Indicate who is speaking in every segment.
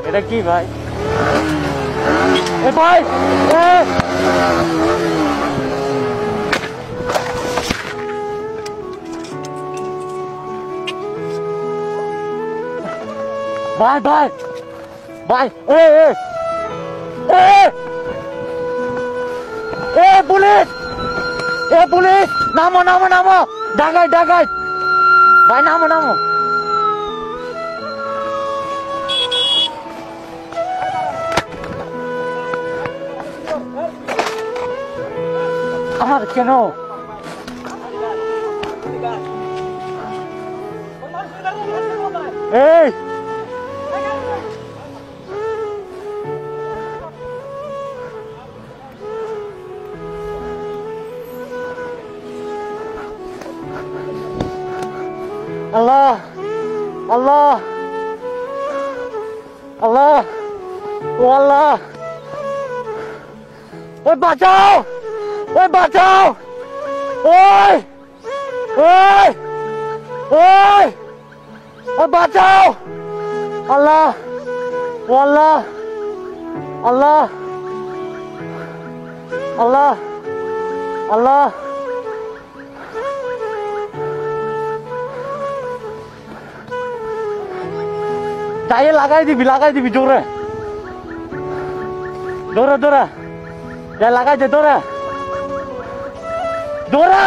Speaker 1: এটা কি ভাই? এ ভাই ভাই ভাই ভাই পুলিশ পুলিশ নামো নামো নামো ডাকাই ডাকাই ভাই নামো নামো আমার কেন এই আল্লাহ আল্লাহ আল্লাহ ও আল্লাহ ওই বাঁচাও ওই বাঁচাও ওই ওই ওই ওই বাঁচাও আল্লাহ ও আল্লাহ আল্লাহ আল্লাহ আল্লাহ যাই লাগাই দিবি জোরে দৌড়া দৌড়া যা লাগাই দে দৌড়া দৌড়া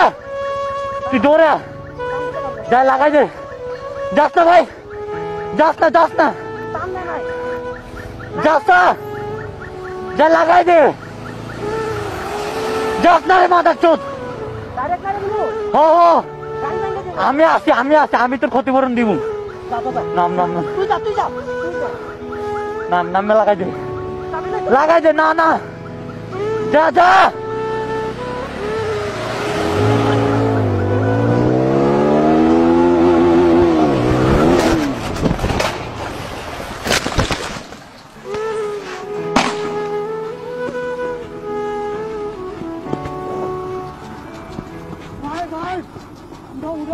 Speaker 1: তুই দৌড়া যা লাগাই দে যাস না ভাই যাস না যাস না যাস না যা লাগাই দে যাস না রে মাথার চোদ আমি আছি আমি তোর ক্ষতিপূরণ দিব নাম নাম নাম নাম নামে লাগাই দে না না যা যা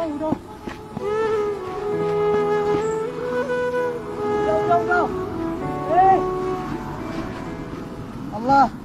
Speaker 1: উড়ো Allah